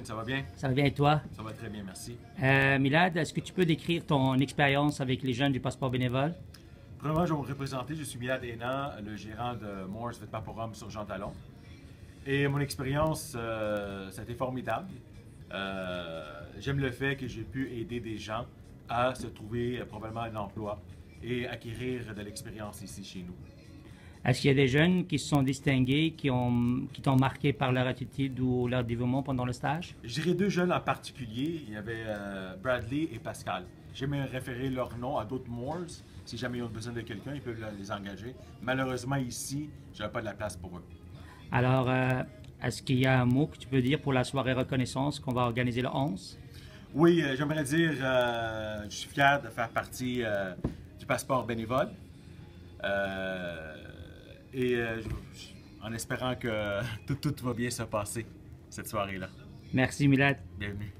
Kevin, ça va bien? Ça va bien et toi? Ça va très bien, merci. Milad, est-ce que tu peux décrire ton expérience avec les jeunes du passeport bénévole? Premièrement, je vais vous représenter. Je suis Milad Hénan, le gérant de Moore's Vêtements pour Hommes sur Jean Talon. Et mon expérience, ça a été formidable. J'aime le fait que j'ai pu aider des gens à se trouver probablement un emploi et acquérir de l'expérience ici chez nous. Est-ce qu'il y a des jeunes qui se sont distingués, qui t'ont marqué par leur attitude ou leur dévouement pendant le stage? Je dirais deux jeunes en particulier. Il y avait Bradley et Pascal. J'aimerais référer leur nom à d'autres Moore's. Si jamais ils ont besoin de quelqu'un, ils peuvent les engager. Malheureusement, ici, je n'avais pas de la place pour eux. Alors, est-ce qu'il y a un mot que tu peux dire pour la soirée reconnaissance qu'on va organiser le 11? Oui, j'aimerais dire, je suis fier de faire partie du passeport bénévole. En espérant que tout va bien se passer cette soirée-là. Merci Milad. Bienvenue.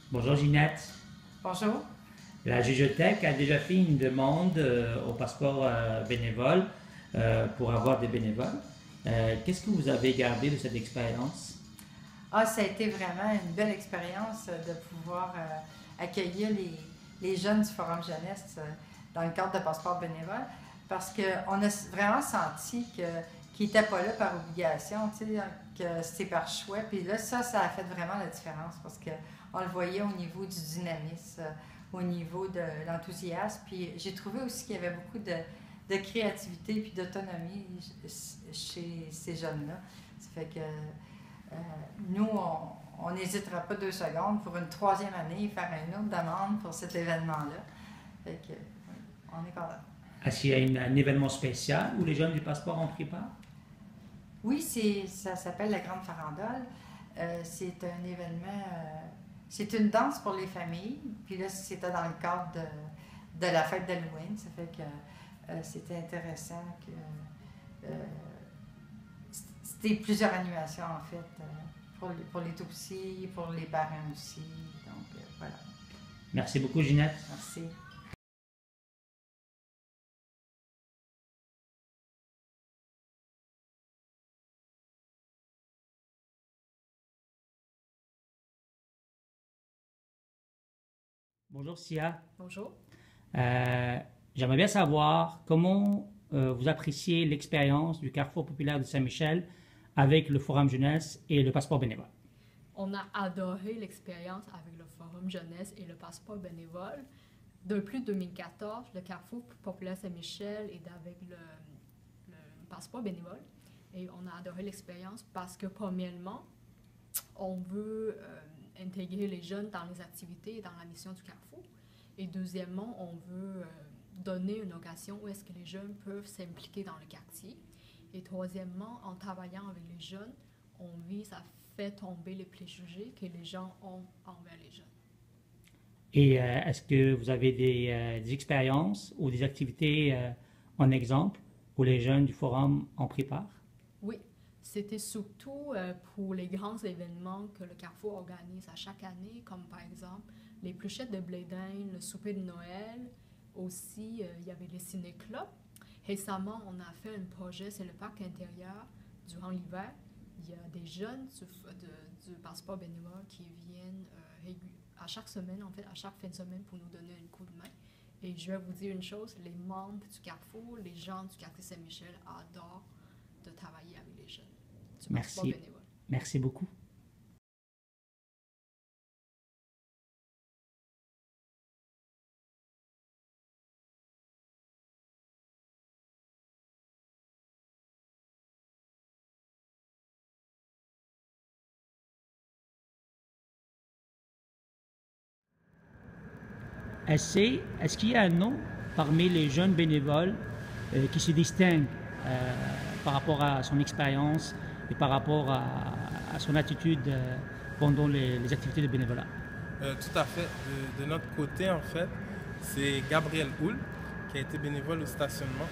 Bonjour Ginette. Bonjour. La Gégotech a déjà fait une demande au passeport bénévole pour avoir des bénévoles. Qu'est-ce que vous avez gardé de cette expérience? Ah, ça a été vraiment une belle expérience de pouvoir accueillir les jeunes du Forum Jeunesse dans le cadre de passeport bénévole parce qu'on a vraiment senti qu'ils n'étaient pas là par obligation, que c'était par choix. Puis là, ça a fait vraiment la différence parce qu'on le voyait au niveau du dynamisme, au niveau de l'enthousiasme. Puis j'ai trouvé aussi qu'il y avait beaucoup de créativité puis d'autonomie chez ces jeunes-là. Ça fait que nous, on n'hésitera pas 2 secondes pour une 3e année faire une autre demande pour cet événement-là. Fait que, on est content. Est-ce qu'il y a un événement spécial où les jeunes du passeport ont pris part? Oui, ça s'appelle la Grande Farandole. C'est un événement, c'est une danse pour les familles. Puis là, c'était dans le cadre de la fête d'Halloween. Ça fait que c'était intéressant que c'était plusieurs animations en fait pour les tout petits, pour les parents aussi. Donc voilà. Merci beaucoup Ginette. Merci. Bonjour Sia. Bonjour. J'aimerais bien savoir comment vous appréciez l'expérience du Carrefour populaire de Saint-Michel avec le Forum Jeunesse et le passeport bénévole. On a adoré l'expérience avec le Forum Jeunesse et le passeport bénévole. Depuis 2014, le Carrefour populaire Saint-Michel est avec le passeport bénévole. Et on a adoré l'expérience parce que, premièrement, on veut intégrer les jeunes dans les activités et dans la mission du Carrefour. Et deuxièmement, on veut donner une occasion où est-ce que les jeunes peuvent s'impliquer dans le quartier. Et troisièmement, en travaillant avec les jeunes, on vise à faire tomber les préjugés que les gens ont envers les jeunes. Et est-ce que vous avez des expériences ou des activités en exemple où les jeunes du Forum ont pris part? Oui, c'était surtout pour les grands événements que le Carrefour organise à chaque année, comme par exemple les pluchettes de blé d'Inde, le souper de Noël. Aussi, il y avait les ciné-clubs. Récemment, on a fait un projet, c'est le parc intérieur durant l'hiver. Il y a des jeunes du passeport bénévole qui viennent à chaque semaine, en fait, à chaque fin de semaine pour nous donner un coup de main. Et je vais vous dire une chose, les membres du Carrefour, les gens du quartier Saint-Michel adorent de travailler avec les jeunes du passeport bénévole. Merci beaucoup. Est-ce qu'il y a un nom parmi les jeunes bénévoles qui se distingue par rapport à son expérience et par rapport à son attitude pendant les activités de bénévolat? Tout à fait. De notre côté, en fait, c'est Gabriel Houle qui a été bénévole au stationnement.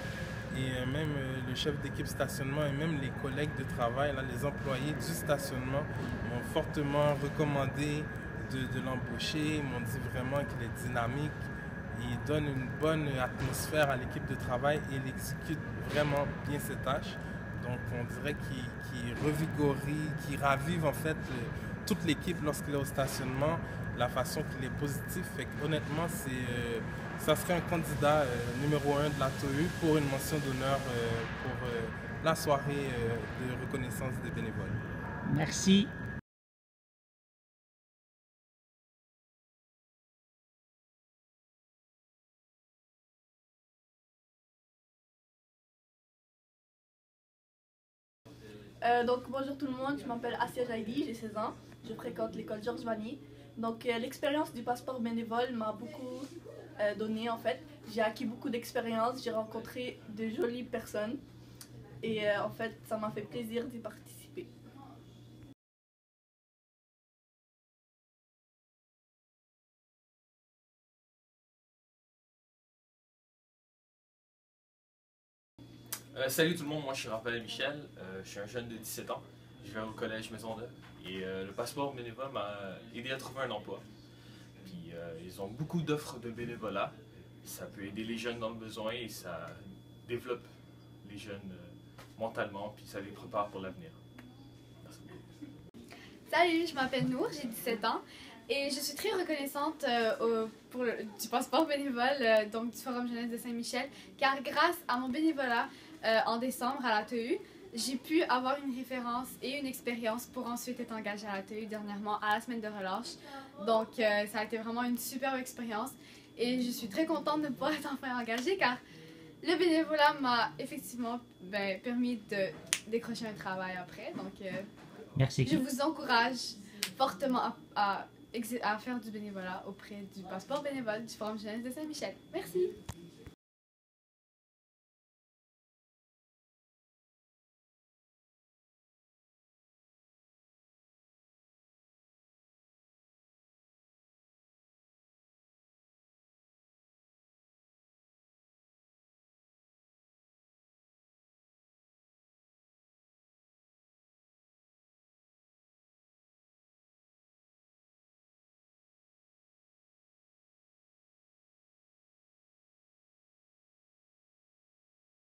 Et même le chef d'équipe stationnement et même les collègues de travail, là, les employés du stationnement m'ont fortement recommandé de l'embaucher. Ils m'ont dit vraiment qu'il est dynamique. Il donne une bonne atmosphère à l'équipe de travail et il exécute vraiment bien ses tâches. Donc on dirait qu'il revigorise, qu'il ravive en fait toute l'équipe lorsqu'il est au stationnement, la façon qu'il est positif. Fait que, honnêtement, ça serait un candidat numéro 1 de la TOU pour une mention d'honneur pour la soirée de reconnaissance des bénévoles. Merci. Donc bonjour tout le monde, je m'appelle Assia Jaidi, j'ai 16 ans, je fréquente l'école Georges Vanier. Donc l'expérience du passeport bénévole m'a beaucoup donné en fait. J'ai acquis beaucoup d'expérience, j'ai rencontré de jolies personnes et en fait ça m'a fait plaisir d'y participer. Salut tout le monde, moi je suis Raphaël Michel, je suis un jeune de 17 ans, je vais au collège Maisonneuve et le passeport bénévole m'a aidé à trouver un emploi. Puis ils ont beaucoup d'offres de bénévolat, ça peut aider les jeunes dans le besoin et ça développe les jeunes mentalement puis ça les prépare pour l'avenir. Merci beaucoup. Salut, je m'appelle Nour, j'ai 17 ans et je suis très reconnaissante du passeport bénévole donc du Forum Jeunesse de Saint-Michel car grâce à mon bénévolat en décembre à la TEU, j'ai pu avoir une référence et une expérience pour ensuite être engagée à la TEU dernièrement à la semaine de relâche. Donc ça a été vraiment une superbe expérience et je suis très contente de pouvoir être enfin engagée car le bénévolat m'a effectivement permis de décrocher un travail après. Donc Merci. je vous encourage fortement à faire du bénévolat auprès du passeport bénévole du Forum Jeunesse de Saint-Michel. Merci.